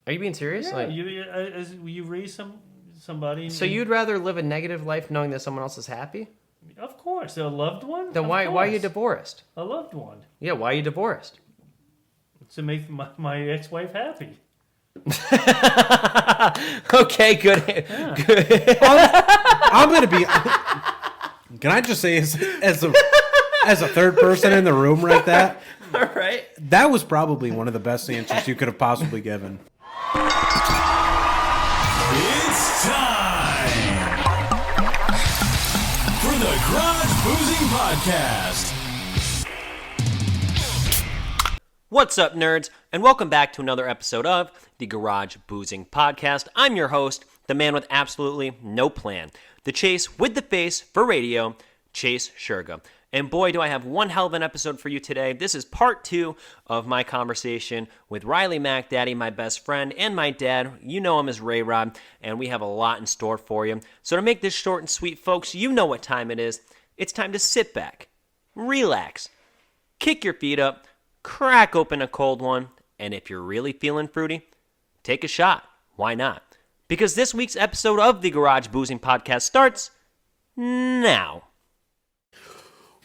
Are you being serious? Yeah, you raise somebody. So you'd rather live a negative life knowing that someone else is happy? Of course, a loved one. Then why are you divorced? A loved one. Yeah, why are you divorced? To make my ex-wife happy. Okay, good. Yeah. Good. I'm gonna be. Can I just say, as a third person in the room, right? All right. That was probably one of the best answers you could have possibly given. It's time for the Garage Boozing Podcast. What's up, nerds, and welcome back to another episode of the Garage Boozing Podcast. I'm your host, the man with absolutely no plan, the Chase with the face for radio, Chase Shurga. And boy, do I have one hell of an episode for you today. This is part 2 of my conversation with Riley MacDaddy, my best friend, and my dad. You know him as RayRod, and we have a lot in store for you. So to make this short and sweet, folks, you know what time it is. It's time to sit back, relax, kick your feet up, crack open a cold one, and if you're really feeling fruity, take a shot. Why not? Because this week's episode of the Garage Boozing Podcast starts now.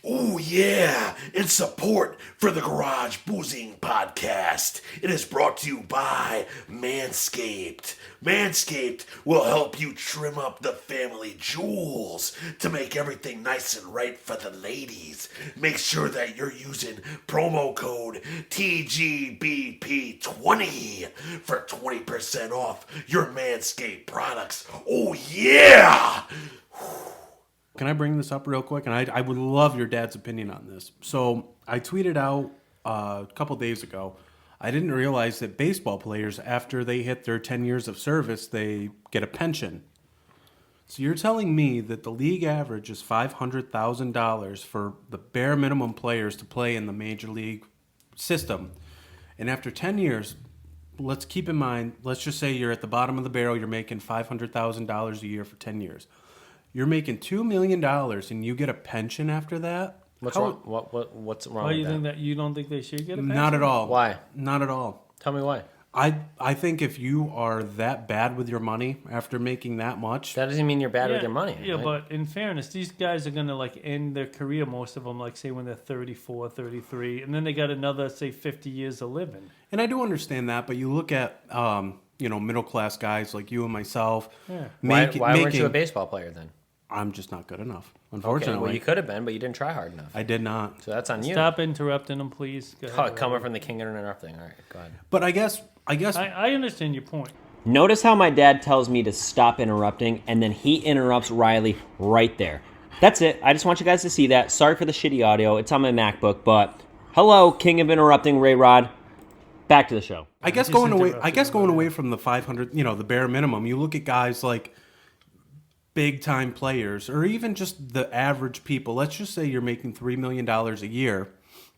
Oh yeah, in support for the Garage Boozing Podcast, it is brought to you by Manscaped. Manscaped will help you trim up the family jewels to make everything nice and right for the ladies. Make sure that you're using promo code TGBP20 for 20% off your Manscaped products. Oh yeah! Can I bring this up real quick? And I would love your dad's opinion on this. So I tweeted out a couple days ago, I didn't realize that baseball players, after they hit their 10 years of service, they get a pension. So you're telling me that the league average is $500,000 for the bare minimum players to play in the major league system. And after 10 years, let's keep in mind, let's just say you're at the bottom of the barrel, you're making $500,000 a year for 10 years. You're making $2 million and you get a pension after that? What's wrong? What's wrong with that? You don't think they should get a pension? Not at all. Why? Not at all. Tell me why. I think if you are that bad with your money after making that much, That doesn't mean you're bad with your money. Yeah, right? but in fairness, these guys are going to end their career, most of them, say when they're 34, 33, and then they got another, say, 50 years of living. and I do understand that, but you look at middle class guys like you and myself. Yeah. Why weren't you a baseball player then? I'm just not good enough, Okay, unfortunately. well, you could have been, but you didn't try hard enough. I did not. So that's on you. Stop interrupting them, please. Go ahead. Coming from the king of interrupting. All right, go ahead. But I guess I understand your point. Notice how my dad tells me to stop interrupting, and then he interrupts Riley right there. That's it. I just want you guys to see that. Sorry for the shitty audio. It's on my MacBook, but hello, king of interrupting, RayRod. Back to the show. I guess going away from the 500, the bare minimum, you look at guys like big time players or even just the average people. Let's just say you're making $3 million a year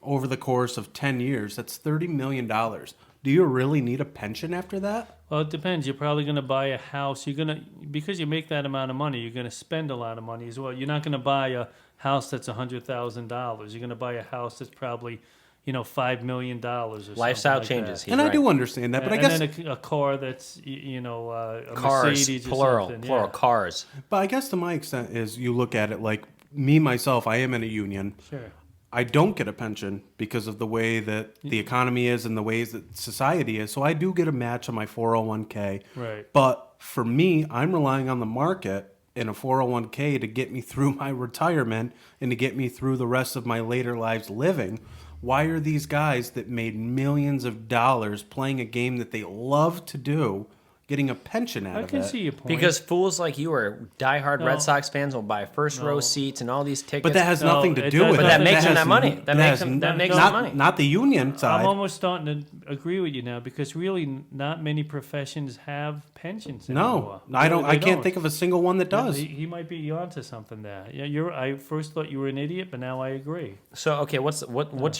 over the course of 10 years. That's $30 million. Do you really need a pension after that? Well, it depends. You're probably going to buy a house. Because you make that amount of money, you're going to spend a lot of money as well. You're not going to buy a house that's $100,000. You're going to buy a house that's probably $5 million or something. Lifestyle like changes. that. And I do understand that, but I guess... And then a car that's, a Cars, Mercedes plural, or something. plural, Yeah. cars. But I guess to my extent is you look at it like me, myself, I am in a union. Sure. I don't get a pension because of the way that the economy is and the ways that society is. So I do get a match on my 401k. Right. But for me, I'm relying on the market in a 401k to get me through my retirement and to get me through the rest of my later lives living. Why are these guys that made millions of dollars playing a game that they love to do getting a pension out of it? I can see your point. Because fools like you are diehard Red Sox fans will buy first row seats and all these tickets. But that has nothing to do with it. But that makes them has that money. That makes them that money. Not the union side. I'm almost starting to agree with you now because really not many professions have pensions anymore. No, I don't. I can't think of a single one that does. He might be onto something there. Yeah, I first thought you were an idiot, but now I agree. So okay, what's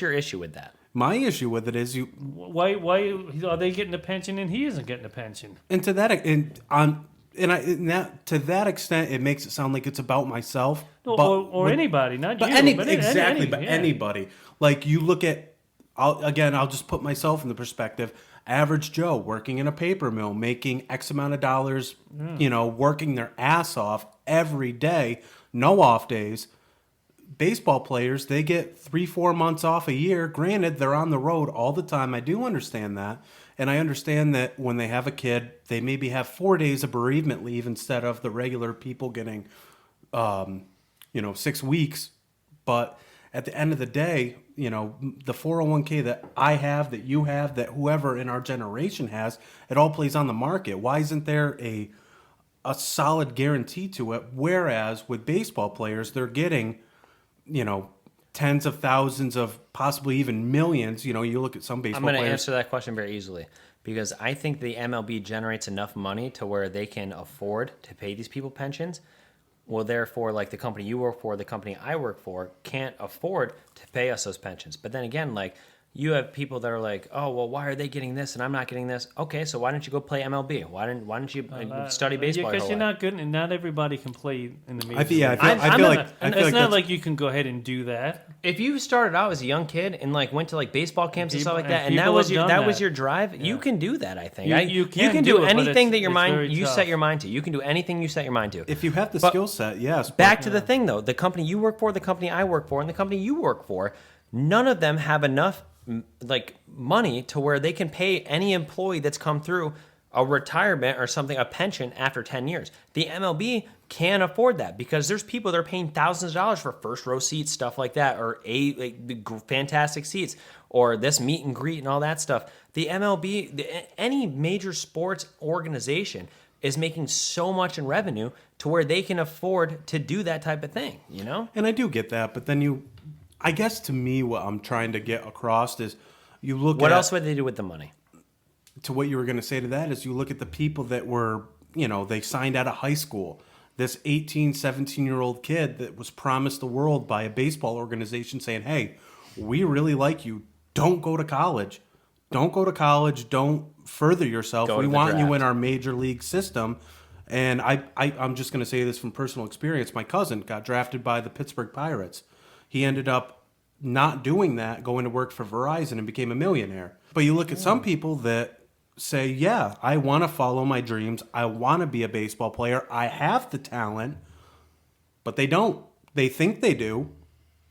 your issue with that? My issue with it is Why are they getting a pension and he isn't getting a pension? and to that extent, it makes it sound like it's about myself. No, but or anybody, not you. Anybody. Like you look at, I'll just put myself in the perspective. average Joe working in a paper mill, making X amount of dollars, working their ass off every day, no off days. Baseball players, they get 3-4 months off a year. Granted, they're on the road all the time. I do understand that. And I understand that when they have a kid, they maybe have 4 days of bereavement leave instead of the regular people getting, 6 weeks. But at the end of the day, the 401k that I have, that you have, that whoever in our generation has, it all plays on the market. Why isn't there a solid guarantee to it? Whereas with baseball players, they're getting, tens of thousands of possibly even millions. You look at some baseball players. I'm going to answer that question very easily because I think the MLB generates enough money to where they can afford to pay these people pensions. Well, therefore, like the company you work for, the company I work for, can't afford to pay us those pensions. But then again, like you have people that are like, oh, well, why are they getting this and I'm not getting this? Okay, so why don't you go play MLB? Why don't you study baseball? Because you're not good, and not everybody can play in the major league. I feel like it's not like you can go ahead and do that. If you started out as a young kid and like went to like baseball camps and stuff like that, and people that was have your done drive, Yeah. you can do that. I think You can can do do it, but anything that it's you tough. set your mind to. You can do anything you set your mind to. if you have the But skill set, yes. Back to the thing though, the company you work for, the company I work for, and the company you work for, none of them have enough like money to where they can pay any employee that's come through a retirement or something, a pension after 10 years. The MLB can't afford that because there's people that are paying thousands of dollars for first row seats, stuff like that, or fantastic seats, or this meet and greet and all that stuff. The MLB, any major sports organization is making so much in revenue to where they can afford to do that type of thing, And I do get that, but then I guess to me what I'm trying to get across is you look What at... else would they do with the money? To what you were going to say to that is you look at the people that were, they signed out of high school. This 18, 17-year-old kid that was promised the world by a baseball organization saying, hey, we really like you. Don't go to college. Don't go to college. Don't further yourself. Go We to the want you draft. in our major league system. And I'm just going to say this from personal experience. My cousin got drafted by the Pittsburgh Pirates. He ended up not doing that, going to work for Verizon and became a millionaire. But you look at some people that say, yeah, I want to follow my dreams. I want to be a baseball player. I have the talent, but they don't. They think they do,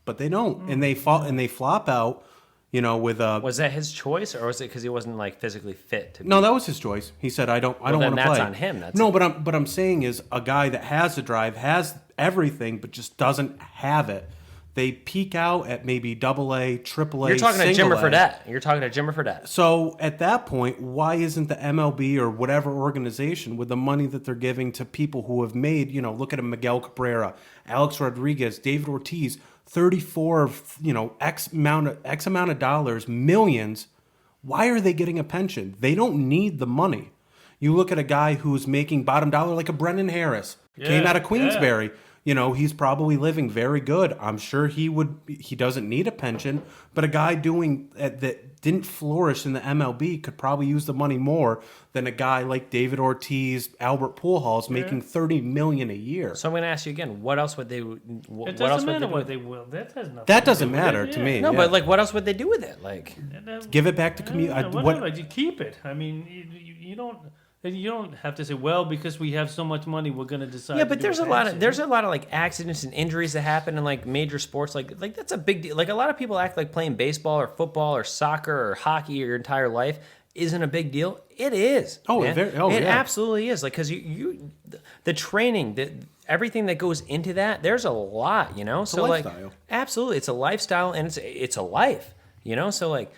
but they don't. And they flop out, with a... Was that his choice, or was it because he wasn't like physically fit to? No, that was his choice. He said, "I don't want to play." That's on him. No, but I'm saying is a guy that has the drive, has everything, but just doesn't have it. They peak out at maybe AA, AAA. You're talking to Jimmer single A. Fredette. You're talking to Jimmer Fredette. So at that point, why isn't the MLB or whatever organization with the money that they're giving to people who have made, look at a Miguel Cabrera, Alex Rodriguez, David Ortiz, 34, X amount of dollars, millions. Why are they getting a pension? They don't need the money. You look at a guy who's making bottom dollar like a Brendan Harris, came out of Queensberry. He's probably living very good. I'm sure he doesn't need a pension, but a guy doing that didn't flourish in the MLB could probably use the money more than a guy like David Ortiz, Albert Pujols making $30 million a year. So I'm going to ask you again. What else would they? It doesn't matter what they will. That has nothing. That doesn't to do with matter it. to Yeah. me. No, yeah. but like, what else would they do with it? Like, Give it back to community. Whatever. You keep it. I mean, you don't. You don't have to say, well, because we have so much money, we're going to decide. yeah, but to do there's a lot of pension. like accidents and injuries that happen in like major sports. Like that's a big deal. Like a lot of people act like playing baseball or football or soccer or hockey your entire life isn't a big deal. It is. Oh, man. it it yeah. absolutely is. Like because the training, everything that goes into that, there's a lot. So like lifestyle. absolutely, it's a lifestyle and it's a life. So like.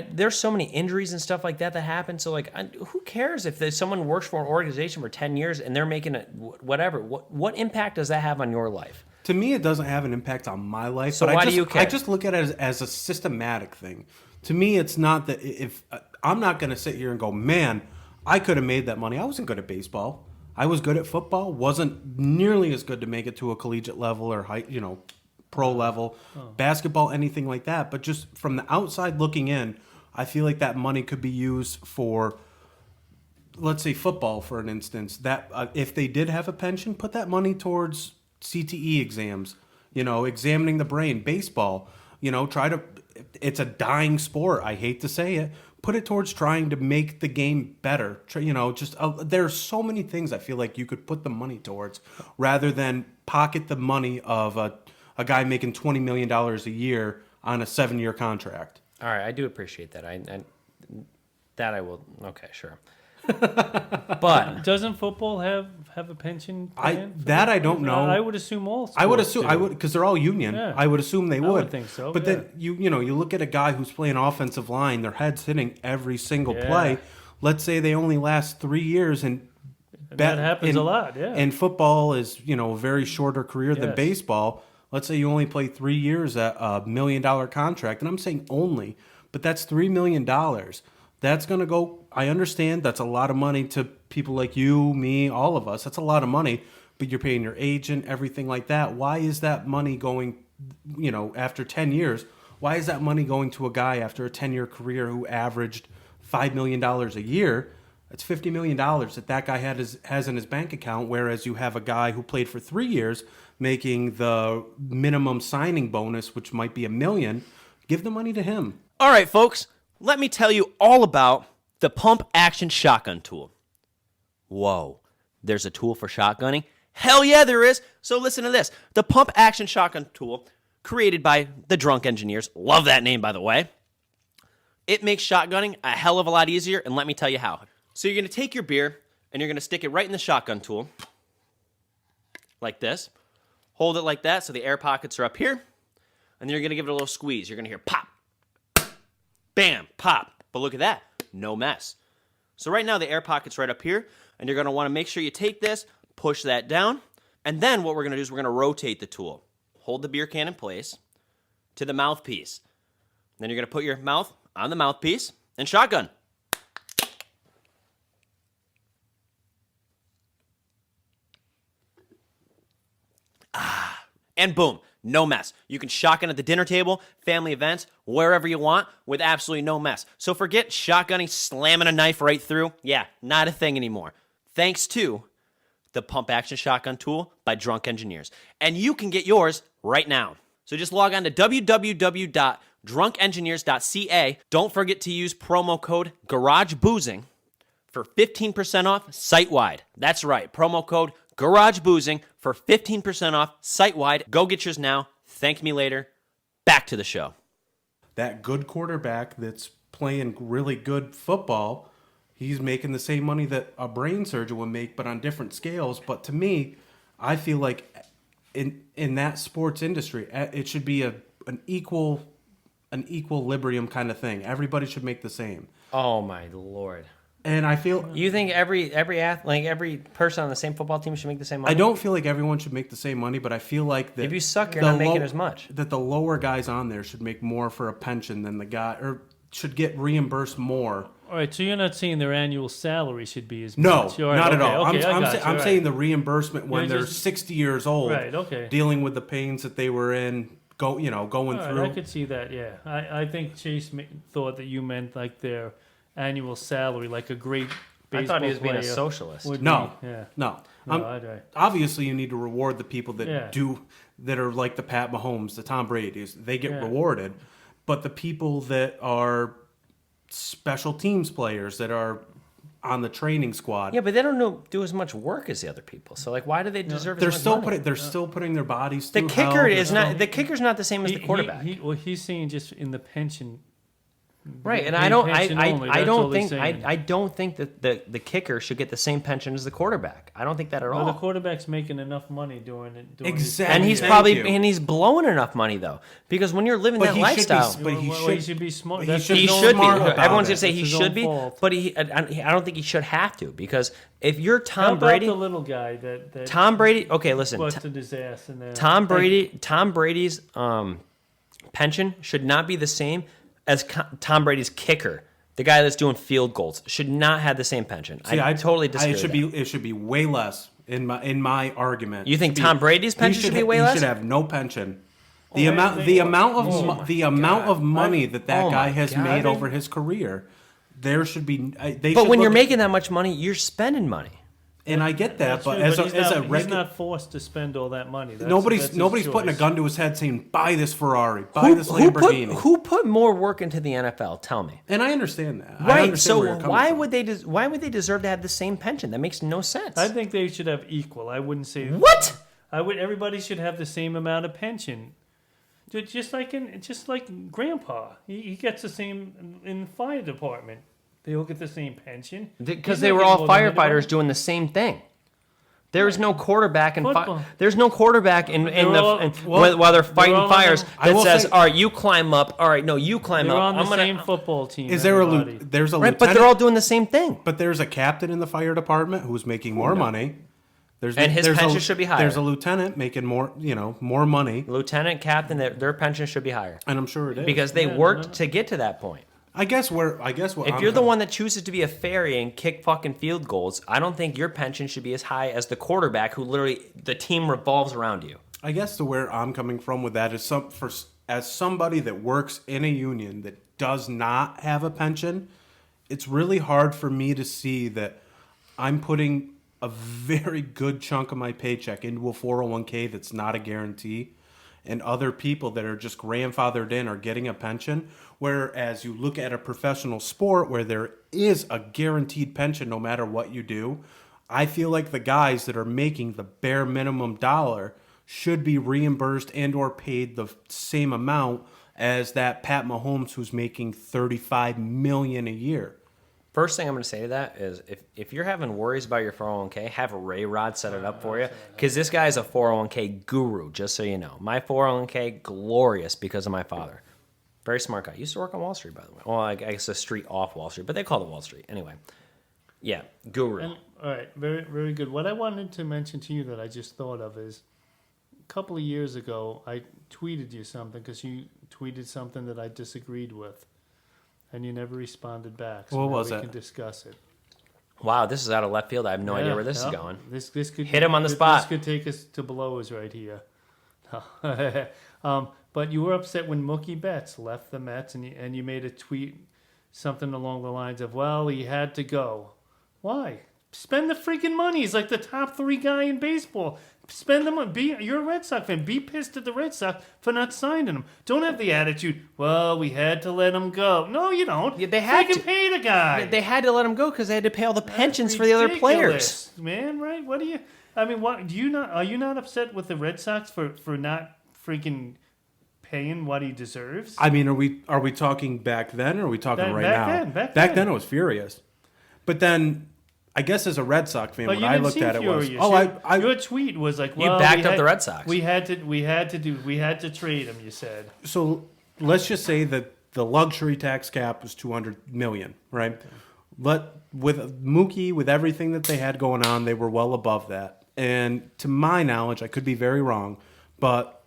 There's so many injuries and stuff like that happen. So, like, who cares if there's someone works for an organization for 10 years and they're making whatever? What impact does that have on your life? To me, it doesn't have an impact on my life. So but why do you care? I just look at it as a systematic thing. To me, it's not that if I'm not going to sit here and go, man, I could have made that money. I wasn't good at baseball. I was good at football. Wasn't nearly as good to make it to a collegiate level or pro level, basketball, anything like that. But just from the outside looking in, I feel like that money could be used for, let's say, football, for an instance. That if they did have a pension, put that money towards CTE exams, examining the brain. Baseball, it's a dying sport. I hate to say it, put it towards trying to make the game better. There's so many things I feel like you could put the money towards rather than pocket the money of a guy making $20 million a year on a 7-year contract. All right, I do appreciate that. I will. Okay, sure. But doesn't football have a pension plan? I don't know. I would assume all sports I would assume do. because they're all union. Yeah. I would assume they would. I would think so. But then you look at a guy who's playing offensive line, their head's hitting every single play. Let's say they only last 3 years, and that happens a lot. Yeah. And football is a very shorter career than Yes. baseball. Let's say you only play 3 years at a $1 million contract, and I'm saying only, but that's $3 million. That's going to go, I understand that's a lot of money to people like you, me, all of us. That's a lot of money, but you're paying your agent, everything like that. Why is that money going, after 10 years, why is that money going to a guy after a 10-year career who averaged $5 million a year? It's $50 million that guy has in his bank account, whereas you have a guy who played for 3 years making the minimum signing bonus, which might be $1 million. Give the money to him. all right, folks, let me tell you all about the pump action shotgun tool. Whoa, there's a tool for shotgunning? Hell yeah, there is. So listen to this. The pump action shotgun tool, created by the Drunk Engineers. Love that name, by the way. It makes shotgunning a hell of a lot easier, and let me tell you how. So you're going to take your beer, and you're going to stick it right in the shotgun tool, like this. Hold it like that so the air pockets are up here, and then you're going to give it a little squeeze. You're going to hear pop, bam, pop. But look at that. No mess. So right now the air pocket's right up here, and you're going to want to make sure you take this, push that down, and then what we're going to do is we're going to rotate the tool. Hold the beer can in place to the mouthpiece. Then you're going to put your mouth on the mouthpiece and shotgun. And boom, no mess. You can shotgun at the dinner table, family events, wherever you want with absolutely no mess. So forget shotgunning, slamming a knife right through. Yeah, not a thing anymore. Thanks to the Pump Action Shotgun Tool by Drunk Engineers. And you can get yours right now. So just log on to www.drunkengineers.ca. Don't forget to use promo code GarageBoozing for 15% off site-wide. That's right, promo code GarageBoozing for 15% off site-wide. Go get yours now. Thank me later. Back to the show. That good quarterback that's playing really good football, he's making the same money that a brain surgeon would make, but on different scales. But to me, I feel like in that sports industry, it should be an equilibrium kind of thing. Everybody should make the same. Oh, my Lord. And I feel... You think every person on the same football team should make the same money? I don't feel like everyone should make the same money, but I feel like that... If you suck, you're not making as much. That the lower guys on there should make more for a pension than the guy... Or should get reimbursed more. All right, so you're not saying their annual salary should be as No, much? Right, not at all. Okay, I'm saying the reimbursement when You're they're just- 60 years old, Right, okay. dealing with the pains that they were in, going All right, through. I could see that, yeah. I think Chase thought that you meant like their annual salary, like a great baseball I thought he was being a player socialist. would No, be, yeah. no. Right. Obviously, you need to reward the people that Yeah. that are like the Pat Mahomes, the Tom Brady's. They get Yeah. rewarded, but the people that are special teams players that are on the training squad, Yeah, but they don't do as much work as the other people. So, like, why do they deserve they're as much still money? putting their bodies The through kicker hell. is not. The kicker's not the same as the He- quarterback. he's saying just in the pension. Right, and Pay I don't, pension only, I that's all don't they're think, saying. I don't think that the kicker should get the same pension as the quarterback. I don't think that at Well, all. the quarterback's making enough money doing it. Doing his- Exactly. And he's Thank probably you. and he's blowing enough money though, because when you're living But that he should be lifestyle, but he Well, should- he should be smart. he That's should he his be own should be. smart fault. about Everyone's it. gonna say It's he his should own be, fault. but I don't think he should have to, because if you're How Tom about Brady, the little guy that Tom Brady. Okay, listen, busted his ass and then Tom Brady's pension should not be the same as Tom Brady's kicker. The guy that's doing field goals should not have the same pension. See, I totally disagree. It should with that. it should be way less in my argument. You think It should Tom Brady's pension should be way less? He should have no pension. Oh, The amount of money that Oh guy my has God. made over his career, there should be. But when you're making that much money, you're spending money. And I get that, That's but true, as he's a he's regular, not forced to spend all that money. nobody's that's his putting a choice. gun to his head saying, "Buy this Ferrari, buy this Lamborghini." Who put more work into the NFL? Tell me. And I understand that. I Right. understand where So you're coming why from. would they why would they deserve to have the same pension? That makes no sense. I think they should have equal. I wouldn't say What? Everybody should have the same amount of pension. Just like Grandpa, he gets the same in the fire department. They all get the same pension Because He's they not were getting all more than anybody. firefighters doing the same thing. There is no quarterback in Football. there's no quarterback in Well, while they're they're fighting all on fires the- I that will says, say- "All right, you climb up. All right, no, you climb They're up." on the same football team. Is there everybody. there's a Right, lieutenant, but they're all doing the same thing. but there's a captain in the fire department who's making more money. And his pension should be higher. There's a lieutenant making more money, Lieutenant, captain, their pension should be higher and I'm sure it is because they worked to get to that point. I guess what If you're the one that chooses to be a fairy and kick fucking field goals, I don't think your pension should be as high as the quarterback who literally the team revolves around you. I guess to where I'm coming from with that is as somebody that works in a union that does not have a pension, it's really hard for me to see that I'm putting a very good chunk of my paycheck into a 401k that's not a guarantee, and other people that are just grandfathered in are getting a pension. Whereas you look at a professional sport where there is a guaranteed pension no matter what you do, I feel like the guys that are making the bare minimum dollar should be reimbursed and or paid the same amount as that Pat Mahomes who's making $35 million a year. First thing I'm going to say to that is if you're having worries about your 401k, have RayRod set it up for you because this guy's a 401k guru, just so you know. My 401k, glorious because of my father. Very smart guy. Used to work on Wall Street, by the way. Well, I guess a street off Wall Street, but they call it Wall Street. Anyway, yeah, guru. And, all right, very, very good. What I wanted to mention to you that I just thought of is a couple of years ago, I tweeted you something because you tweeted something that I disagreed with, and you never responded back. So What now was we it? can discuss it. Wow, this is out of left field. I have no idea Yeah, where this is yeah. going. This could Hit him on the spot. This could take us to blows right here. But you were upset when Mookie Betts left the Mets, and you made a tweet, something along the lines of, "Well, he had to go." Why? Spend the freaking money. He's like the top 3 guy in baseball. Spend the money. You're a Red Sox fan. Be pissed at the Red Sox for not signing him. Don't have the attitude, "Well, we had to let him go." No, you don't. Yeah, they had freaking to. pay the guy. They had to let him go because they had to pay all the That's pensions for the other players. ridiculous, man. Right? What do you? I mean, what do you not? Are you not upset with the Red Sox for not freaking paying what he deserves? I mean, are we talking back then or are we talking Back- right back now? then, back back then. then I was furious. But then I guess as a Red Sox fan, But when you I didn't looked seem at it was, furious. I Your tweet was like, You "Well, backed we up had- the Red Sox. We had to trade him." You said. so let's just say that the luxury tax cap was $200 million, right? With Mookie, with everything that they had going on, they were well above that. And to my knowledge, I could be very wrong, but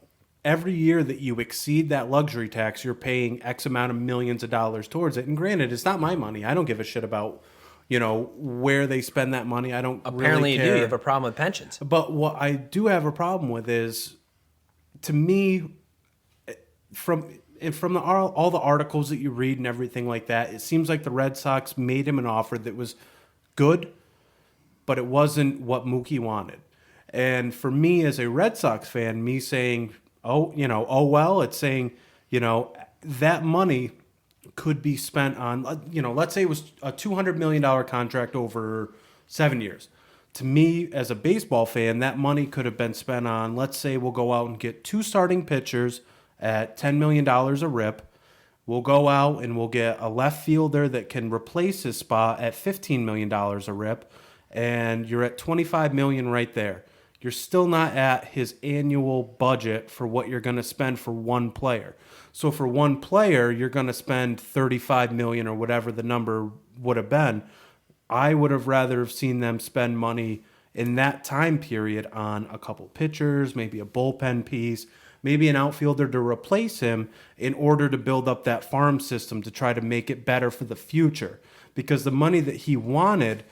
every year that you exceed that luxury tax, you're paying X amount of millions of dollars towards it. And granted, it's not my money. I don't give a shit about, where they spend that money. I don't Apparently, really you care. do. You have a problem with pensions. But what I do have a problem with is, to me, from all the articles that you read and everything like that, it seems like the Red Sox made him an offer that was good, but it wasn't what Mookie wanted. And for me as a Red Sox fan, me saying, it's saying, that money could be spent on, let's say it was a $200 million contract over 7 years. To me, as a baseball fan, that money could have been spent on, let's say we'll go out and get 2 starting pitchers at $10 million a rip. We'll go out and we'll get a left fielder that can replace his spot at $15 million a rip. And you're at $25 million right there. You're still not at his annual budget for what you're going to spend for one player. So for one player, you're going to spend $35 million or whatever the number would have been. I would have rather have seen them spend money in that time period on a couple pitchers, maybe a bullpen piece, maybe an outfielder to replace him in order to build up that farm system to try to make it better for the future. Because the money that he wanted,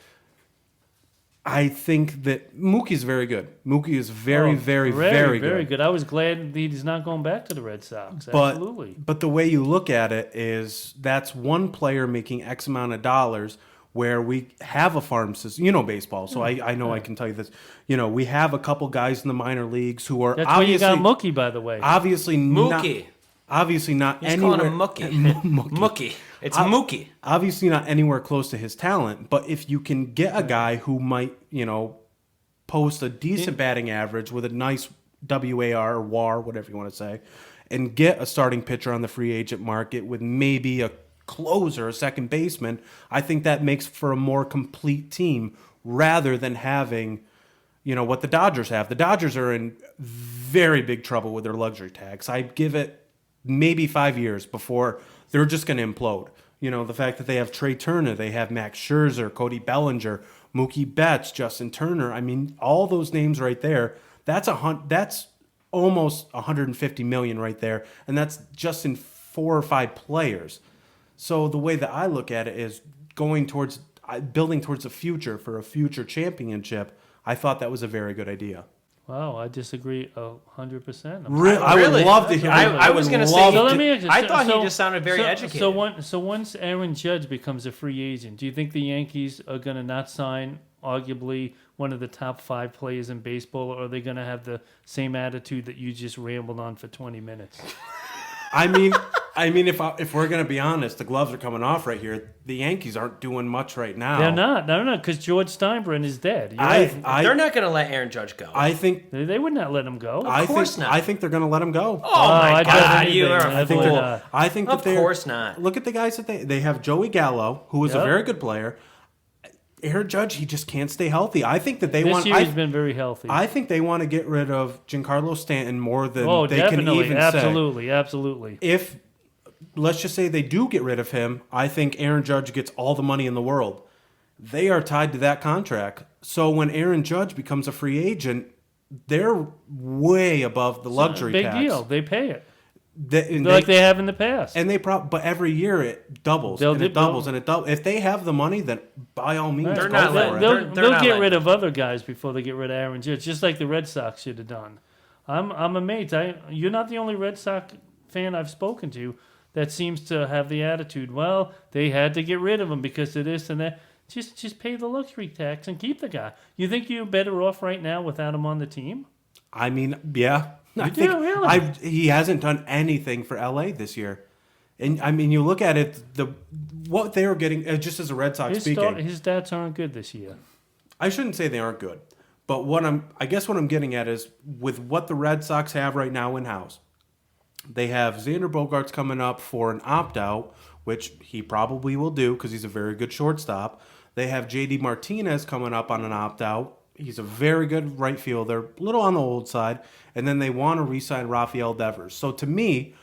I think that Mookie's very good. Mookie is very good. good. I was glad he's not going back to the Red Sox. But, Absolutely. But the way you look at it is that's one player making X amount of dollars, where we have a farm system. You know baseball, so I know I can tell you this. You know, we have a couple guys in the minor leagues who are That's where you got Mookie, by the way. obviously Mookie. Obviously not He's anywhere. calling him Mookie. Mookie. It's Mookie. Obviously not anywhere close to his talent, but if you can get a guy who might, post a decent batting average with a nice WAR or WAR, whatever you want to say, and get a starting pitcher on the free agent market with maybe a closer, a second baseman, I think that makes for a more complete team rather than having, what the Dodgers have. The Dodgers are in very big trouble with their luxury tax. I'd give it maybe 5 years before they're just going to implode. The fact that they have Trey Turner, they have Max Scherzer, Cody Bellinger, Mookie Betts, Justin Turner. I mean, all those names right there. That's almost $150 million right there, and that's just in 4 or 5 players. So the way that I look at it is building towards a future for a future championship. I thought that was a very good idea. Wow, I disagree 100%. I would love to hear. I was going to say. I thought he just sounded very educated. So once Aaron Judge becomes a free agent, do you think the Yankees are going to not sign arguably one of the top 5 players in baseball, or are they going to have the same attitude that you just rambled on for 20 minutes? I mean, if we're going to be honest, the gloves are coming off right here. The Yankees aren't doing much right now. They're not, because George Steinbrenner is dead. They're not going to let Aaron Judge go. I think they would not let him go. Of course not. I think they're going to let him go. Oh my God, you are a fool. I think that of course not. Look at the guys that they have. Joey Gallo, who is a very good player. Aaron Judge, he just can't stay healthy. I think that this year he's been very healthy. I think they want to get rid of Giancarlo Stanton more than they definitely. can even Absolutely. If let's just say they do get rid of him, I think Aaron Judge gets all the money in the world. They are tied to that contract. So when Aaron Judge becomes a free agent, they're way above the luxury tax. Big deal. They pay it. Like they have in the past. And but every year it doubles and it doubles. If they have the money, then by all means, they're go not for it. They'll get rid of other guys before they get rid of Aaron Judge, just like the Red Sox should have done. I'm amazed. You're not the only Red Sox fan I've spoken to that seems to have the attitude, well, they had to get rid of him because of this and that. Just pay the luxury tax and keep the guy. You think you're better off right now without him on the team? I mean, yeah. Really? He hasn't done anything for LA this year. And I mean, you look at it, what they were getting, just as a Red Sox speaking. His stats aren't good this year. I shouldn't say they aren't good. But what I'm getting at is with what the Red Sox have right now in-house, they have Xander Bogaerts coming up for an opt-out, which he probably will do because he's a very good shortstop. They have J.D. Martinez coming up on an opt-out. He's a very good right fielder, a little on the old side. And then they want to re-sign Rafael Devers. So to me,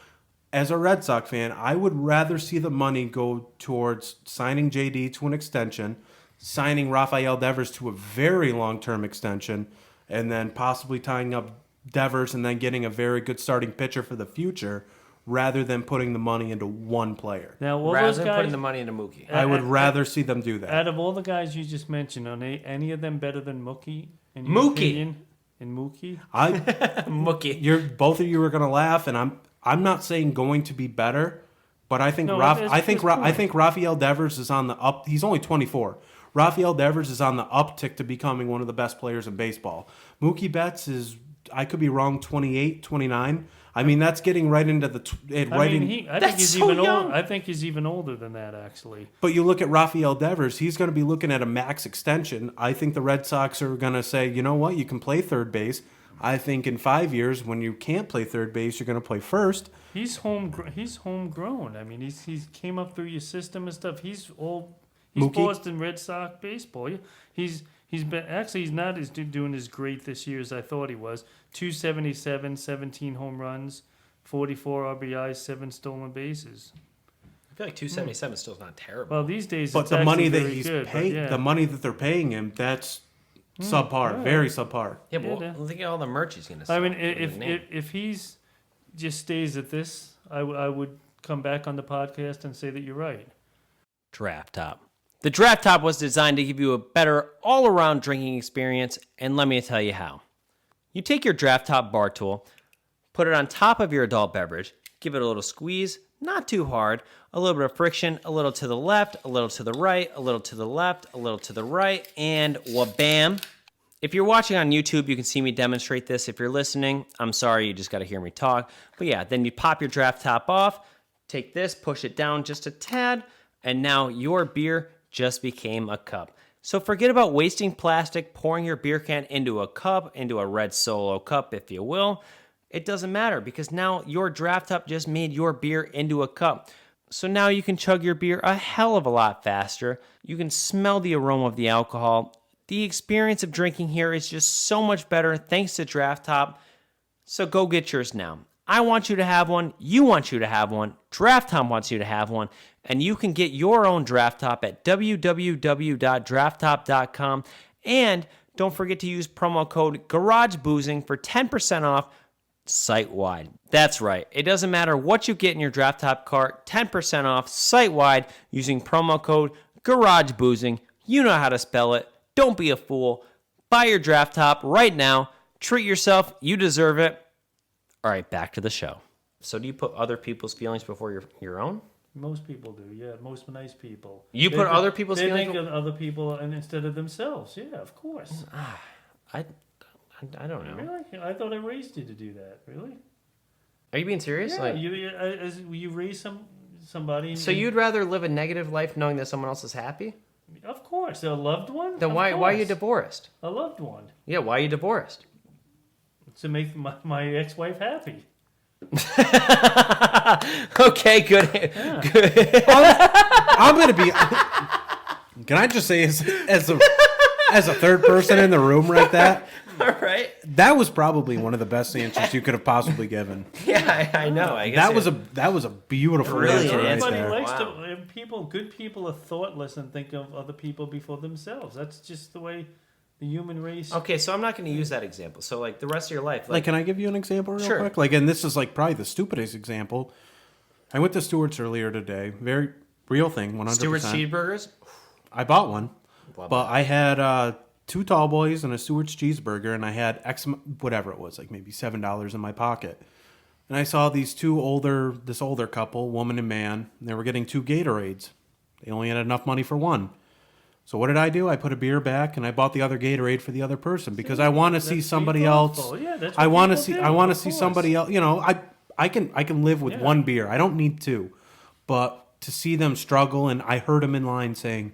as a Red Sox fan, I would rather see the money go towards signing JD to an extension, signing Rafael Devers to a very long-term extension, and then possibly tying up Devers and then getting a very good starting pitcher for the future, rather than putting the money into one player. Now, rather than putting the money into Mookie. I would rather see them do that. Out of all the guys you just mentioned, are any of them better than Mookie? Mookie. And Mookie? Mookie. Both of you are going to laugh, and I'm not saying going to be better, but I think I think Rafael Devers is on the up. He's only 24. Rafael Devers is on the uptick to becoming one of the best players in baseball. Mookie Betts is, I could be wrong, 28, 29. I mean, that's getting right into the I think he's even older than that, actually. But you look at Rafael Devers, he's going to be looking at a max extension. I think the Red Sox are going to say, you know what, you can play third base. I think in 5 years, when you can't play third base, you're going to play first. He's homegrown. I mean, he's came up through your system and stuff. He's Boston Red Sox baseball. He's not doing as great this year as I thought he was. 277, 17 home runs, 44 RBIs, 7 stolen bases. I feel like 277 still is not terrible. Well, these days, but it's the money that he's paid, the money that they're paying him, that's subpar, very subpar. Yeah, but think of all the merch he's going to sell. I mean, if he's just stays at this, I would come back on the podcast and say that you're right. Draft Top. The Draft Top was designed to give you a better all-around drinking experience, and let me tell you how. You take your Draft Top bar tool, put it on top of your adult beverage, give it a little squeeze, not too hard. A little bit of friction, a little to the left, a little to the right, a little to the left, a little to the right, and wha-bam. If you're watching on YouTube, you can see me demonstrate this. If you're listening, I'm sorry, you just got to hear me talk. But yeah, then you pop your draft top off, take this, push it down just a tad, and now your beer just became a cup. So forget about wasting plastic, pouring your beer can into a cup, into a red Solo cup, if you will. It doesn't matter because now your draft top just made your beer into a cup. So now you can chug your beer a hell of a lot faster. You can smell the aroma of the alcohol. The experience of drinking here is just so much better thanks to Draft Top. So go get yours now. I want you to have one. You want you to have one. Draft Top wants you to have one. And you can get your own Draft Top at www.drafttop.com. And don't forget to use promo code GarageBoozing for 10% off site-wide. That's right. It doesn't matter what you get in your Draft Top cart. 10% off site-wide using promo code GarageBoozing. You know how to spell it. Don't be a fool. Buy your Draft Top right now. Treat yourself. You deserve it. All right, back to the show. So do you put other people's feelings before your own? Most people do, yeah. Most nice people. You put other people's they feelings? They think of other people and instead of themselves. Yeah, of course. I don't know. Really? I thought I raised you to do that. Really? Are you being serious? Yeah. Like, you raise somebody. so you'd rather live a negative life knowing that someone else is happy? Of course, a loved one. Then why are you divorced? A loved one. Yeah, why are you divorced? To make my ex-wife happy. Okay, good. Yeah. Good. I'm gonna be. Can I just say, as a third person in the room, right? All right. That was probably one of the best answers you could have possibly given. Yeah, I know. I guess that was a beautiful Brilliant answer right answer. there. Everybody likes Wow. to. Good people are thoughtless and think of other people before themselves. That's just the way the human race. Okay, so I'm not going to use that example. So, like, the rest of your life. Like, can I give you an example real Sure. quick? Like, and this is like probably the stupidest example. I went to Stewart's earlier today. Very real thing, 100%. Stewart's cheeseburgers? I bought one, Love but I had 2 tall boys and a Stewart's cheeseburger, and I had whatever it was, like maybe $7 in my pocket. And I saw this older couple, woman and man, and they were getting 2 Gatorades. They only had enough money for one. So what did I do? I put a beer back and I bought the other Gatorade for the other person because I want to see somebody else. Yeah, that's I want to people see. do, I want to of see course. somebody else. You know, I can live with one beer. I don't need 2, but to see them struggle, and I heard them in line saying,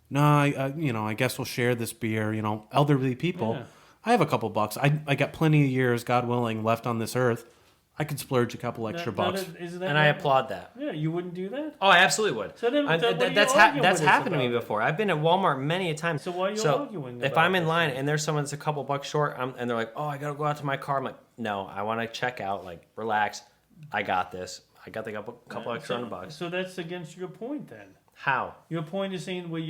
"No, I guess we'll share this beer." You know, elderly people. Yeah. I have a couple bucks. I got plenty of years, God willing, left on this earth. I could splurge a couple extra bucks. And I applaud that. Yeah, you wouldn't do that. Oh, I absolutely would. So then what are you that's arguing that's with us happened to me about? before. I've been at Walmart many a time. So why are you arguing if about I'm in this line then? and there's someone that's a couple bucks short, and they're like, "Oh, I gotta go out to my car," I'm like, "No, I want to check out. Like, relax. I got this. I got the couple extra $100. So that's against your point then. How? Your point is saying where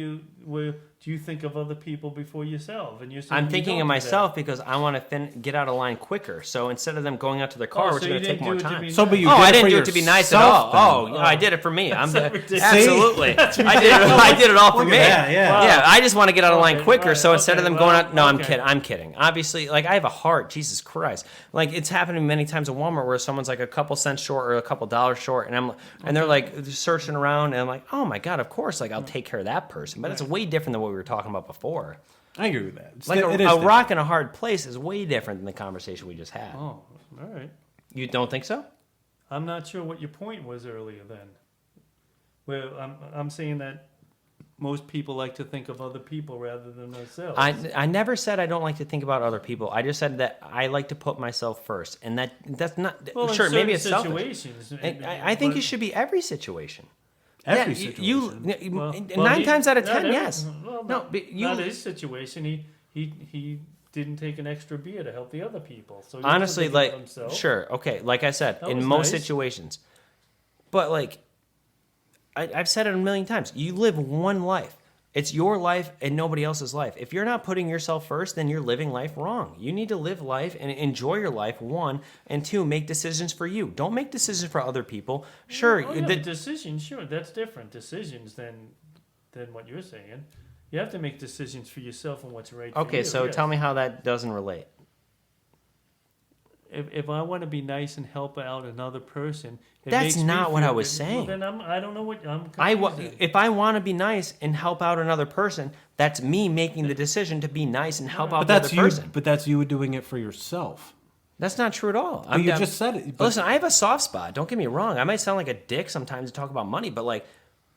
do you think of other people before yourself? And you're saying I'm you thinking don't of do myself because I want to get out of line quicker. So instead of them going out to their car, Oh, which so is you going to take didn't more do it to time. be So, but you Oh, did I it didn't for do it to be nice at yourself, all. then. Oh, I did it for me. ridiculous. Absolutely. I did it all for Look at me. that, yeah. Yeah, I just want to get out of line Okay, quicker. right, So instead of okay, them going well, out, no, I'm okay. kidding. I'm kidding. Obviously, like I have a heart. Jesus Christ. Like it's happened to me many times at Walmart where someone's like a couple cents short or a couple dollars short, and they're like searching around, and I'm like, oh my god, of course, like I'll take care of that person. But it's way different than what we were talking about before. I agree with that. Like It is a different. rock in a hard place is way different than the conversation we just had. Oh, all right. You don't think so? I'm not sure what your point was earlier then. Well, I'm saying that most people like to think of other people rather than themselves. I never said I don't like to think about other people. I just said that I like to put myself first, and that's not well, sure. in Maybe it's certain selfish. situations. I think but- it should be every situation. Every Yeah, situation. Well, 9 he- times out of not 10, every- yes. Well, No, not, but you not his situation. He didn't take an extra beer to help the other people. So he honestly, wasn't like, thinking of himself. sure, okay, like I said, That in was most nice. situations, but like I've said it a million times, you live one life. It's your life and nobody else's life. If you're not putting yourself first, then you're living life wrong. You need to live life and enjoy your life, 1, and 2, make decisions for you. Don't make decisions for other people. Sure, Oh, yeah, decisions, sure, that's different decisions than what you're saying. You have to make decisions for yourself and what's right for you. okay, so yes. tell me how that doesn't relate. if I want to be nice and help out another person, That's not what I was saying. Well, then I don't know what I'm. If I want to be nice and help out another person, that's me making the decision to be nice and help out the other person. But that's you doing it for yourself. That's not true at all. But you just said it. But Listen, I have a soft spot. Don't get me wrong. I might sound like a dick sometimes to talk about money, but like,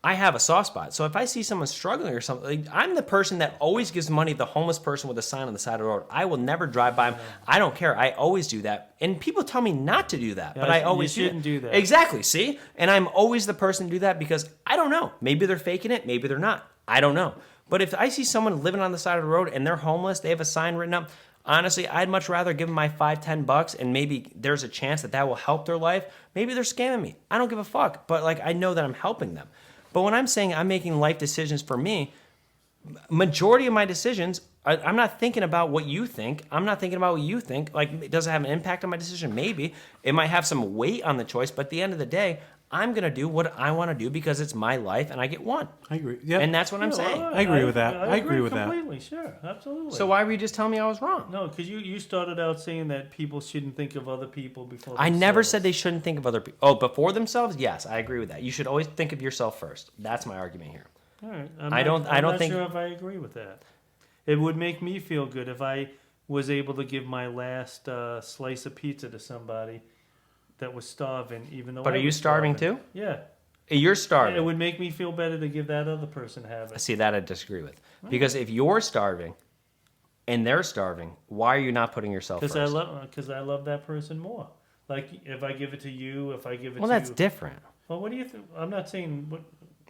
I have a soft spot. So if I see someone struggling or something, like, I'm the person that always gives money to the homeless person with a sign on the side of the road. I will never drive by them. I don't care. I always do that. And people tell me not to do that, but I always shouldn't do that. Exactly. See? And I'm always the person to do that because I don't know. Maybe they're faking it. Maybe they're not. I don't know. But if I see someone living on the side of the road and they're homeless, they have a sign written up, honestly, I'd much rather give them my $5-10 and maybe there's a chance that will help their life. Maybe they're scamming me. I don't give a fuck. But like, I know that I'm helping them. But when I'm saying I'm making life decisions for me, majority of my decisions, I'm not thinking about what you think. I'm not thinking about what you think. Like, does it have an impact on my decision? Maybe. It might have some weight on the choice, but at the end of the day, I'm going to do what I want to do because it's my life and I get one. I agree. Yeah. And that's what I'm saying. I agree with that. I agree with that. Completely, sure. Absolutely. So why were you just telling me I was wrong? No, because you started out saying that people shouldn't think of other people before I themselves. never said they shouldn't think of other people. Oh, before themselves? Yes, I agree with that. You should always think of yourself first. That's my argument here. All right. I'm I'm not not think- sure if I agree with that. It would make me feel good if I was able to give my last slice of pizza to somebody that was starving, even though. But I are you was starving too? Yeah. You're It starving. would make me feel better to give that other person have it. See, that I disagree with. Because if you're starving and they're starving, why are you not putting yourself first? Because I love that person more. Like if I give it to you, if I give it Well, to that's different. Well, what do you think? I'm not saying what.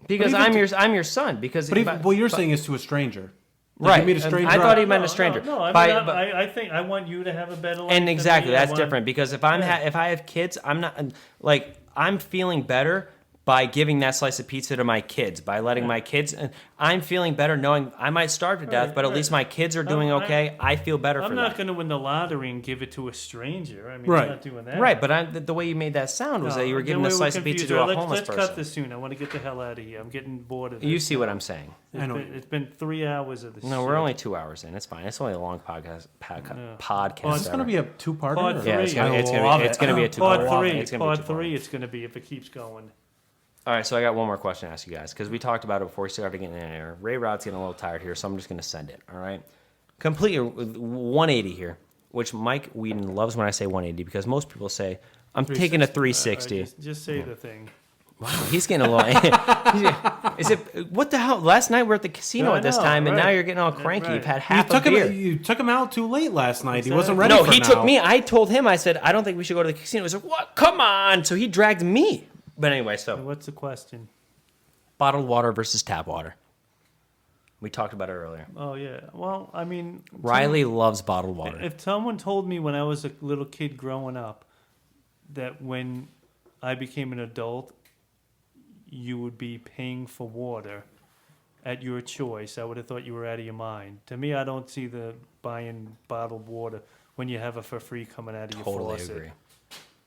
Because But even I'm your son. Because But if what you're saying is to a stranger. Like, right. you meet a stranger. I thought he meant a stranger. No, I, By- mean, but- I think I want you to have a better life. and than exactly, me. I that's want- different. Because if if I have kids, I'm not like I'm feeling better by giving that slice of pizza to my kids, by letting my kids. And I'm feeling better knowing I might starve to death, Right, but at right. least my kids are doing okay. I feel better I'm for not that. going to win the lottery and give it to a stranger. I mean, Right. I'm not doing that. Right, but the way you made that sound was that you were giving a slice of pizza to a homeless let's person. cut this soon. I want to get the hell out of here. I'm getting bored of this. You see what I'm saying? It's been 3 hours of this. No, shit. we're only 2 hours in. It's fine. It's only a long podcast. Podcast. Well, It's going to be a two-parter. Part or- three. Yeah, it's I gonna love be it. it's gonna be a two. Part part. three. It's gonna be Part two three. It's going to be if it keeps going. All right, so I got one more question to ask you guys because we talked about it before we started getting in air. RayRod's getting a little tired here, so I'm just going to send it. All right, completely 180 here, which Mike Whedon loves when I say 180 because most people say I'm taking a 360. Just say the thing. Wow, he's getting a little. Is it what the hell? Last night we're at the casino Yeah, I at this know, time, and now right. you're getting all cranky. Right. You've had You half a took, beer. you took him out too late last night. He Exactly. wasn't ready No, for he now. took me. I told him. I said I don't think we should go to the casino. He said, "What? Come on!" So he dragged me. But anyway, so What's the question? bottled water versus tap water. We talked about it earlier. Oh yeah. Well, I mean, Riley loves bottled water. if someone told me when I was a little kid growing up that when I became an adult, you would be paying for water at your choice, I would have thought you were out of your mind. To me, I don't see the buying bottled water when you have it for free coming out of your Totally faucet. agree.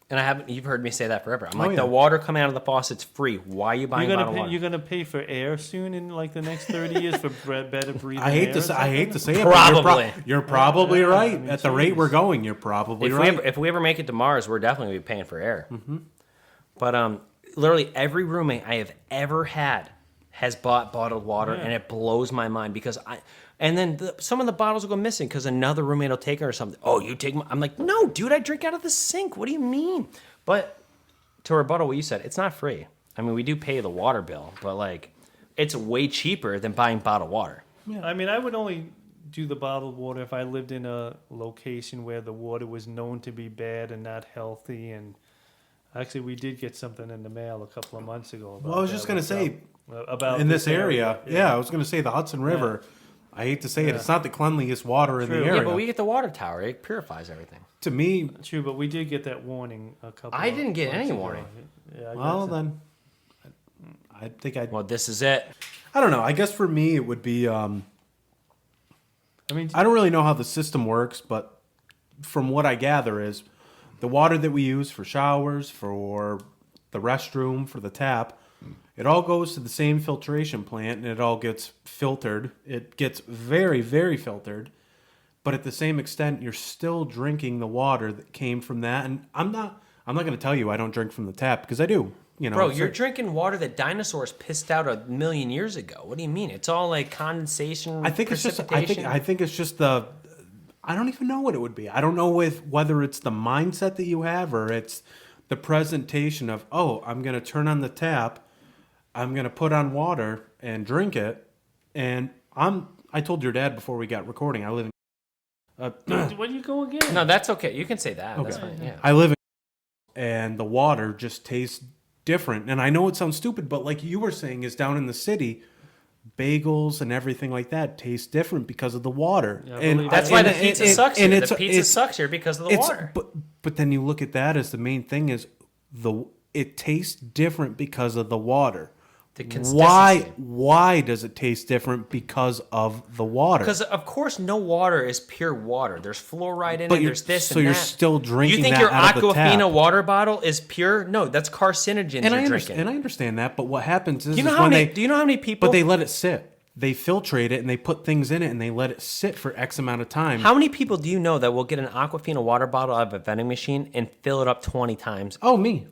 And I haven't. You've heard me say that forever. I'm Oh, like, yeah. the water coming out of the faucet's free. Why are you buying bottled water? You're gonna pay for air soon in like the next 30 years for better breathing. I hate air to or say, I hate to say it. Probably. But you're probably Yeah, right. I mean, At the rate we're jeez. going, you're probably if right. if we ever make it to Mars, we're definitely gonna be paying for air. But literally every roommate I have ever had has bought bottled water, Yeah. and it blows my mind because and then some of the bottles will go missing because another roommate will take it or something. Oh, you take my. I'm like, no, dude, I drink out of the sink. What do you mean? But to rebuttal what you said, it's not free. I mean, we do pay the water bill, but like, it's way cheaper than buying bottled water. I mean, I would only do the bottled water if I lived in a location where the water was known to be bad and not healthy. And actually, we did get something in the mail a couple of months ago. About Well, I was just that. going to What's say, up? About in this area, yeah, I was going to say the Hudson River. I hate to say it, Yeah. it's not the cleanliest water in the True. area. Yeah, but we get the water tower. It purifies everything. To me, True, but we did get that warning a couple. I didn't get months any ago. warning. Yeah, I well, guess then, I think Well, this is it. I don't know. I guess for me, it would be. I mean, I don't really know how the system works, but from what I gather is the water that we use for showers, for the restroom, for the tap, it all goes to the same filtration plant and it all gets filtered. It gets very, very filtered. but at the same extent, you're still drinking the water that came from that. And I'm not going to tell you I don't drink from the tap, because I do. Bro, you're drinking water that dinosaurs pissed out 1,000,000 years ago. What do you mean? It's all like condensation. I think it's just. precipitation? I think it's just the. I don't even know what it would be. I don't know whether it's the mindset that you have, or it's the presentation of, oh, I'm going to turn on the tap, I'm going to put on water and drink it, and I told your dad before we got recording, I live in. Where do you go again? No, that's okay. You can say that. Okay. That's fine. Yeah. I live in, and the water just tastes different. And I know it sounds stupid, but like you were saying, is down in the city, bagels and everything like that taste different because of the water. Yeah, and That's why the pizza sucks here. The pizza sucks here because of the water. But then you look at that as the main thing is it tastes different because of the water. The consistency. Why does it taste different because of the water? Because of course no water is pure water. There's fluoride in But it. you're- There's this so and you're that. still drinking You think that your out of the tap. Aquafina water bottle is pure? No, that's carcinogens you're drinking. And I understand that, but what happens is, Do you know is how when many? they Do you know how many people? but they let it sit. They filtrate it and they put things in it and they let it sit for X amount of time. How many people do you know that will get an Aquafina water bottle out of a vending machine and fill it up 20 times? Oh, me.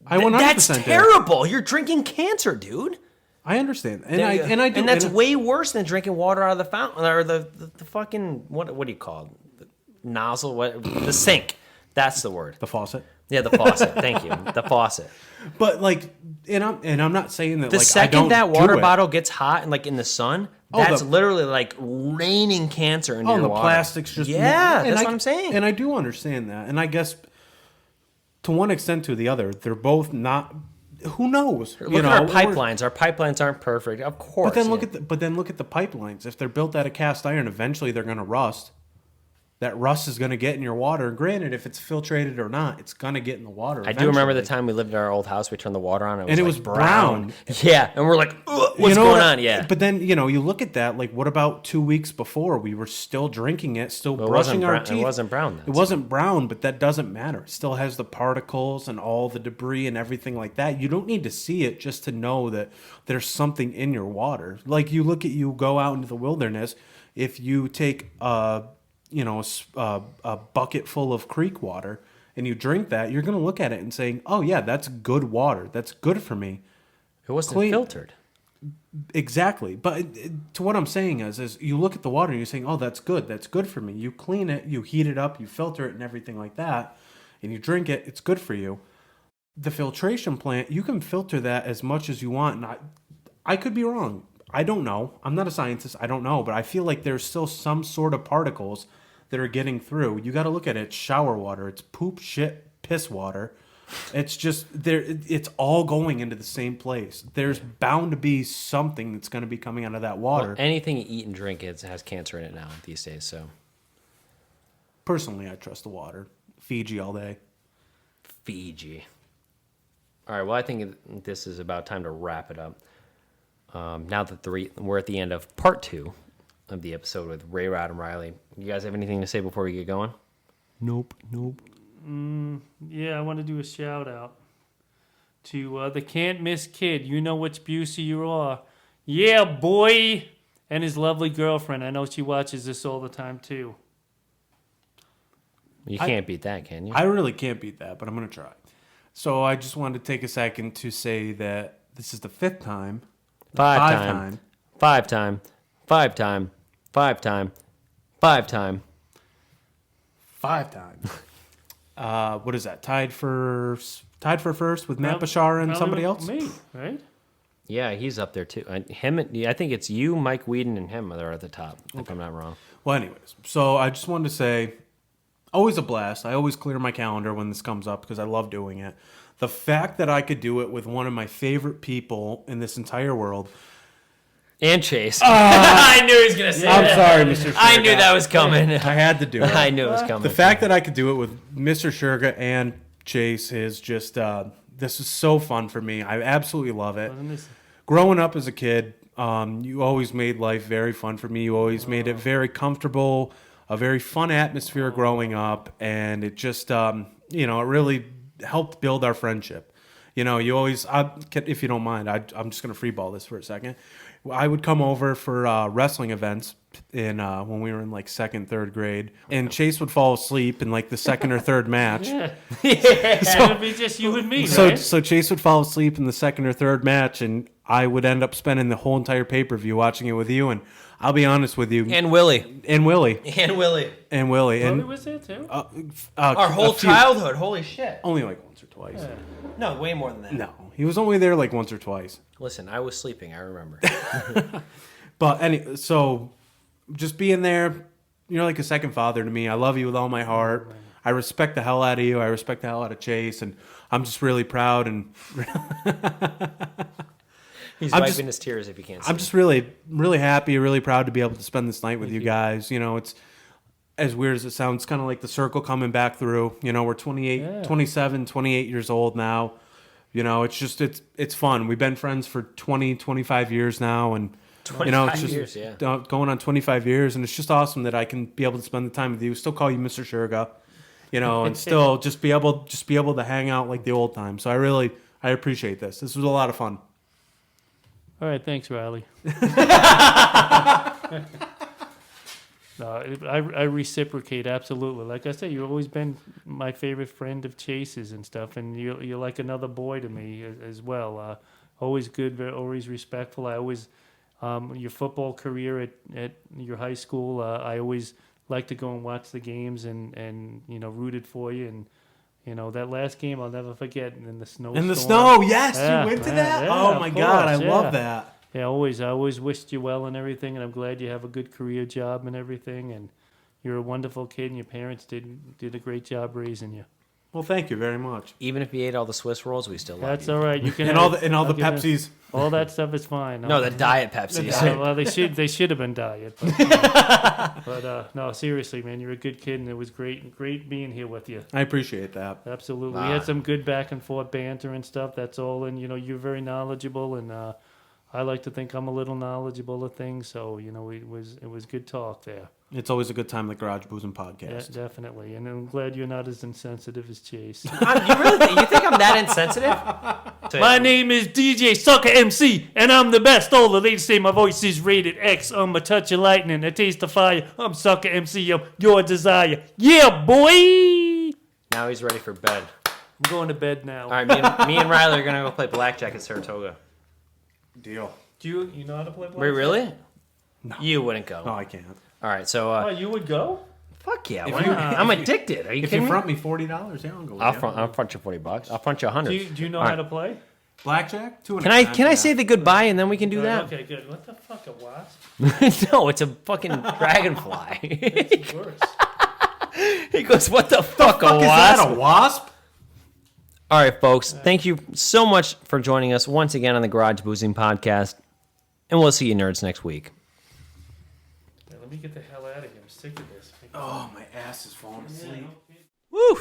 I 100% That's do it. terrible. You're drinking cancer, dude. I understand, and I do, and that's and way worse than drinking water out of the fountain or the fucking what do you call it? The nozzle? What the sink? That's the word. the faucet. Yeah, the faucet. Thank you. The faucet. But like, and I'm not saying that The like second I don't that water do it. bottle gets hot and like in the sun, that's literally like raining cancer into Oh, your the water. plastics just yeah. and That's what I'm saying. And I do understand that, and I guess to one extent to the other, they're both not. Who knows? Look at our pipelines. Our pipelines aren't perfect, of course. But then look at the pipelines. If they're built out of cast iron, eventually they're going to rust. That rust is going to get in your water. And granted, if it's filtrated or not, it's going to get in the water. I do remember the time we lived in our old house. We turned the water on, and it it was was brown. brown. Yeah, and we're like, what's going on? Yeah, But then you look at that. Like, what about 2 weeks before? We were still drinking it, still brushing our teeth. It wasn't brown. Then, It wasn't brown, but that doesn't matter. It still has the particles and all the debris and everything like that. You don't need to see it just to know that there's something in your water. Like you go out into the wilderness. If you take a bucket full of creek water and you drink that, you're going to look at it and saying, "Oh yeah, that's good water. That's good for me." It wasn't Clean. filtered. Exactly. But to what I'm saying is you look at the water and you're saying, "Oh, that's good. That's good for me." You clean it, you heat it up, you filter it and everything like that, and you drink it. It's good for you. The filtration plant, you can filter that as much as you want. And I could be wrong. I don't know. I'm not a scientist. I don't know. But I feel like there's still some sort of particles that are getting through. You got to look at it. It's shower water. It's poop, shit, piss water. It's just there. It's all going into the same place. There's bound to be something that's going to be coming out of that water. Well, anything you eat and drink has cancer in it now these days. So Personally, I trust the water. Fiji all day. Fiji. All right. Well, I think this is about time to wrap it up. Now that we're at the end of part 2 of the episode with RayRod and Riley, you guys have anything to say before we get going? Nope. Yeah, I want to do a shout out to the can't miss kid. You know which Busey you are. Yeah, boy. And his lovely girlfriend. I know she watches this all the time too. You can't beat that, can you? I really can't beat that, but I'm going to try. So I just wanted to take a second to say that this is the 5th time. Five time. What is that? Tied for first with Matt Bashar and somebody else? Me, right? Yeah, he's up there too. I think it's you, Mike Whedon, and him that are at the top, if I'm not wrong. Well, anyways, so I just wanted to say, always a blast. I always clear my calendar when this comes up because I love doing it. The fact that I could do it with one of my favorite people in this entire world. And Chase. I knew he was going to say I'm that. sorry, Mr. Sherga. I knew that was coming. I had to do it. I knew it was coming. The fact that I could do it with Mr. Sherga and Chase is just, this is so fun for me. I absolutely love it. Growing up as a kid, you always made life very fun for me. You always made it very comfortable, a very fun atmosphere growing up. And it just, it really helped build our friendship. You always, if you don't mind, I'm just going to freeball this for a second. I would come over for wrestling events in when we were in like second, third grade, and Chase would fall asleep in like the second or third match. Yeah. It would be just you and me, right? So Chase would fall asleep in the second or third match, and I would end up spending the whole entire pay-per-view watching it with you. And I'll be honest with you, And Willie. and Willie, Willie. Willie and was there too. Our whole childhood. Holy shit. only like once or twice. No, way more than that. No, he was only there like once or twice. Listen, I was sleeping. I remember. But so just being there, you're like a second father to me. I love you with all my heart. I respect the hell out of you. I respect the hell out of Chase, and I'm just really proud. And He's I'm wiping just- his tears if you can't see. I'm just really, really happy, really proud to be able to spend this night with you guys. You know, it's as weird as it sounds, kind of like the circle coming back through. You know, we're 28, 27, 28 years old now. You know, it's just, it's fun. We've been friends for 20, 25 years now. And, you know, it's 25 just years, yeah. going on 25 years. And it's just awesome that I can be able to spend the time with you, still call you Mr. Sherga, you know, and still just be able to hang out like the old times. So I appreciate this. This was a lot of fun. All right, thanks, Riley. No, I reciprocate absolutely. Like I said, you've always been my favorite friend of Chase's and stuff, and you're like another boy to me as well. Always good, always respectful. I always your football career at your high school. I always liked to go and watch the games and you know rooted for you. And you know that last game I'll never forget. In the snow. In the snow, yes, Yeah, you went to man, that. yeah, Oh of my God, I course, love yeah. that. Yeah, I always wished you well and everything, and I'm glad you have a good career job and everything, and you're a wonderful kid, and your parents did a great job raising you. Well, thank you very much. Even if you ate all the Swiss rolls, we still love That's you. all right. You can And have- all the I'll give you- Pepsis. all that stuff is fine. No, the Diet Pepsi. Well, they should have been diet. But no, seriously, man, you're a good kid, and it was great being here with you. I appreciate that. Absolutely, we had some good back and forth banter and stuff. That's all, and you know, you're very knowledgeable, and I like to think I'm a little knowledgeable of things. So you know, it was good talk there. It's always a good time, the Garage Boozing Yeah, podcast. definitely, and I'm glad you're not as insensitive as Chase. You really you think I'm that insensitive? My name is DJ Sucker MC, and I'm the best. All the ladies say my voice is rated X. I'm a touch of lightning, a taste of fire. I'm Sucker MC, I'm your desire. Yeah, boy! Now he's ready for bed. I'm going to bed now. All right, me and Riley are gonna go play blackjack at Saratoga. Deal. Do you know how to play blackjack? Wait, really? No. You wouldn't go. No, I can't. All right, so Oh, you would go? fuck yeah, If why you- not? I'm addicted. Are you If kidding you me? front me $40, yeah, I'll go. With I'll you. front you $40. I'll front you $100. Do you know All how right. to play? Blackjack? Can I say the goodbye and then we can do that? Okay, good. What the fuck, a wasp? No, it's a fucking dragonfly. It's worse. He goes, "What the fuck, Fuck a is wasp?" that, a wasp? All right, folks. Thank you so much for joining us once again on the Garage Boozing Podcast, and we'll see you nerds next week. Yeah, let me get the hell out of here. I'm sick of this. Oh, my ass is falling asleep. Woo!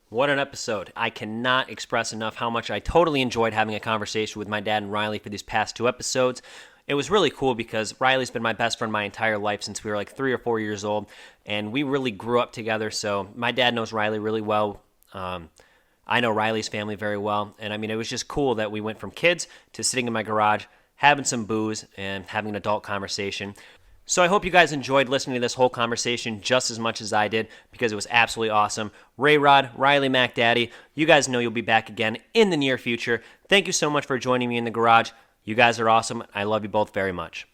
What an episode. I cannot express enough how much I totally enjoyed having a conversation with my dad and Riley for these past 2 episodes. It was really cool because Riley's been my best friend my entire life since we were like 3 or 4 years old, and we really grew up together, so my dad knows Riley really well. I know Riley's family very well, and I mean, it was just cool that we went from kids to sitting in my garage, having some booze, and having an adult conversation. So I hope you guys enjoyed listening to this whole conversation just as much as I did, because it was absolutely awesome. RayRod, Riley MacDaddy, you guys know you'll be back again in the near future. Thank you so much for joining me in the garage. You guys are awesome. I love you both very much.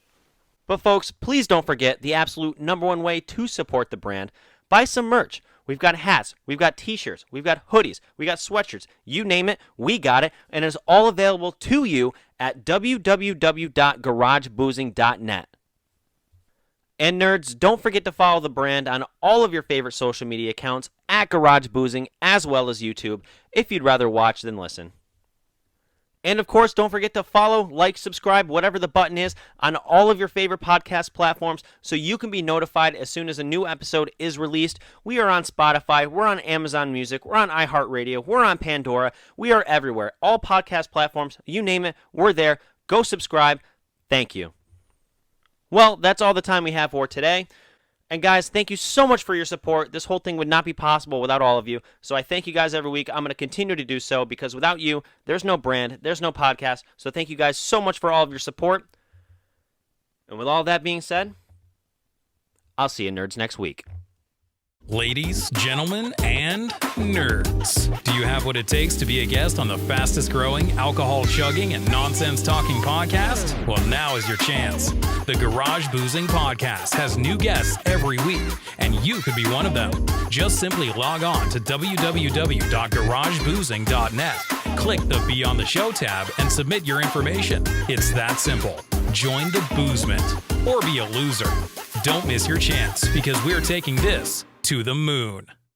But folks, please don't forget the absolute #1 way to support the brand. Buy some merch. We've got hats, we've got t-shirts, we've got hoodies, we got sweatshirts. You name it, we got it, and it's all available to you at www.garageboozing.net. And nerds, don't forget to follow the brand on all of your favorite social media accounts at Garage Boozing, as well as YouTube, if you'd rather watch than listen. And of course, don't forget to follow, like, subscribe, whatever the button is, on all of your favorite podcast platforms so you can be notified as soon as a new episode is released. We are on Spotify, we're on Amazon Music, we're on iHeartRadio, we're on Pandora, we are everywhere. All podcast platforms, you name it, we're there. Go subscribe. Thank you. Well, that's all the time we have for today. And guys, thank you so much for your support. This whole thing would not be possible without all of you. So I thank you guys every week. I'm going to continue to do so because without you, there's no brand, there's no podcast. So thank you guys so much for all of your support. And with all that being said, I'll see you nerds next week. Ladies, gentlemen, and nerds. Do you have what it takes to be a guest on the fastest growing, alcohol chugging, and nonsense talking podcast? Well, now is your chance. The Garage Boozing Podcast has new guests every week, and you could be one of them. Just simply log on to www.garageboozing.net, click the Be on the Show tab, and submit your information. It's that simple. Join the boozement, or be a loser. Don't miss your chance, because we're taking this to the moon.